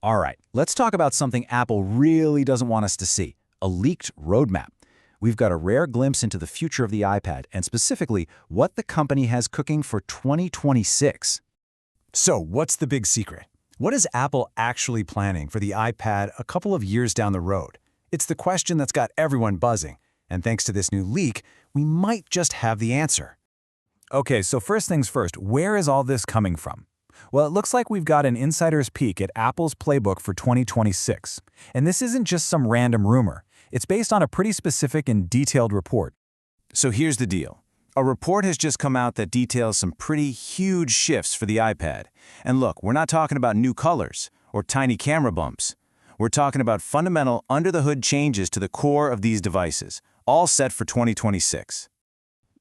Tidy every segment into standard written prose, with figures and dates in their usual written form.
All right, let's talk about something Apple really doesn't want us to see, a leaked roadmap. We've got a rare glimpse into the future of the iPad, and specifically, what the company has cooking for 2026. So, what's the big secret? What is Apple actually planning for the iPad a couple of years down the road? It's the question that's got everyone buzzing, and thanks to this new leak, we might just have the answer. Okay, so first things first, where is all this coming from? Well, it looks like we've got an insider's peek at Apple's playbook for 2026. And this isn't just some random rumor. It's based on a pretty specific and detailed report. So here's the deal. A report has just come out that details some pretty huge shifts for the iPad. And look, we're not talking about new colors or tiny camera bumps. We're talking about fundamental under-the-hood changes to the core of these devices, all set for 2026.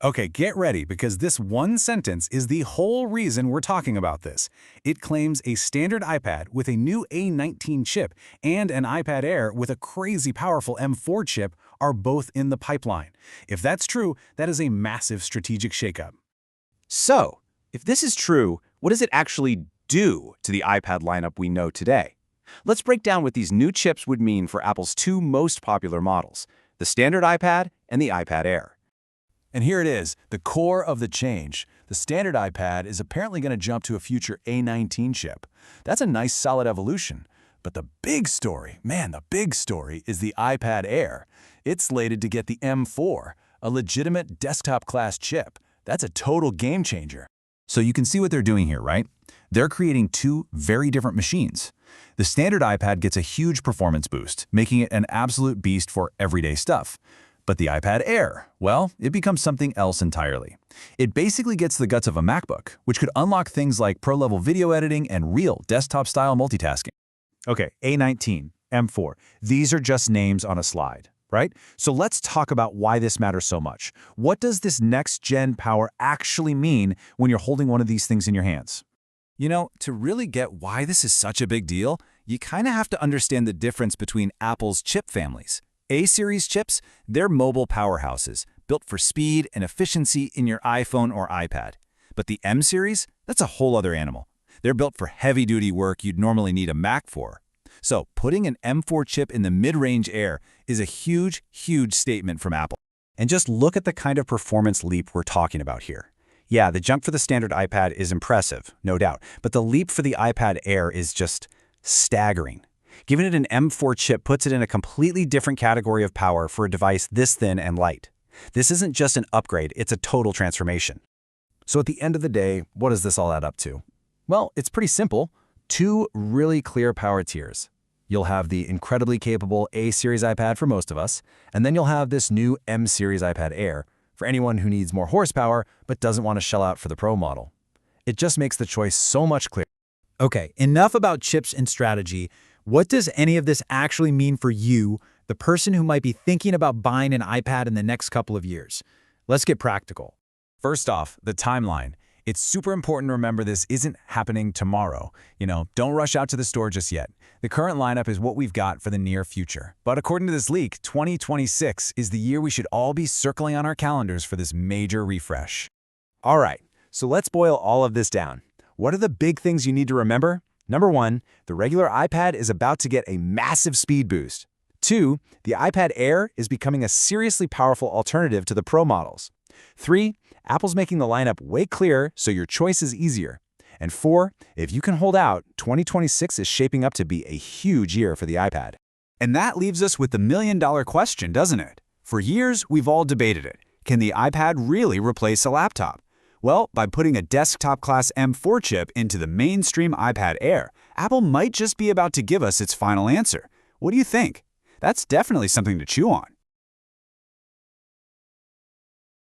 Okay, get ready, because this one sentence is the whole reason we're talking about this. It claims a standard iPad with a new A19 chip and an iPad Air with a crazy powerful M4 chip are both in the pipeline. If that's true, that is a massive strategic shakeup. So, if this is true, what does it actually do to the iPad lineup we know today? Let's break down what these new chips would mean for Apple's two most popular models, the standard iPad and the iPad Air. And here it is, the core of the change. The standard iPad is apparently going to jump to a future A19 chip. That's a nice solid evolution. But the big story, the big story is the iPad Air. It's slated to get the M4, a legitimate desktop-class chip. That's a total game changer. So you can see what they're doing here, right? They're creating two very different machines. The standard iPad gets a huge performance boost, making it an absolute beast for everyday stuff. But the iPad Air, well, it becomes something else entirely. It basically gets the guts of a MacBook, which could unlock things like pro-level video editing and real desktop-style multitasking. Okay, A19, M4, these are just names on a slide, right? So let's talk about why this matters so much. What does this next-gen power actually mean when you're holding one of these things in your hands? You know, to really get why this is such a big deal, you kind of have to understand the difference between Apple's chip families. A-series chips, they're mobile powerhouses, built for speed and efficiency in your iPhone or iPad. But the M-series, that's a whole other animal. They're built for heavy-duty work you'd normally need a Mac for. So putting an M4 chip in the mid-range Air is a huge, huge statement from Apple. And just look at the kind of performance leap we're talking about here. Yeah, the jump for the standard iPad is impressive, no doubt, but the leap for the iPad Air is just staggering. Giving it an M4 chip puts it in a completely different category of power for a device this thin and light. This isn't just an upgrade, it's a total transformation. So at the end of the day, what does this all add up to? Well, it's pretty simple. Two really clear power tiers. You'll have the incredibly capable A-series iPad for most of us, and then you'll have this new M-series iPad Air for anyone who needs more horsepower but doesn't want to shell out for the Pro model. It just makes the choice so much clearer. Okay, enough about chips and strategy. What does any of this actually mean for you, the person who might be thinking about buying an iPad in the next couple of years? Let's get practical. First off, the timeline. It's super important to remember this isn't happening tomorrow. Don't rush out to the store just yet. The current lineup is what we've got for the near future. But according to this leak, 2026 is the year we should all be circling on our calendars for this major refresh. All right, so let's boil all of this down. What are the big things you need to remember? Number one, the regular iPad is about to get a massive speed boost. Two, the iPad Air is becoming a seriously powerful alternative to the Pro models. Three, Apple's making the lineup way clearer so your choice is easier. And four, if you can hold out, 2026 is shaping up to be a huge year for the iPad. And that leaves us with the million-dollar question, doesn't it? For years, we've all debated it. Can the iPad really replace a laptop? Well, by putting a desktop-class M4 chip into the mainstream iPad Air, Apple might just be about to give us its final answer. What do you think? That's definitely something to chew on.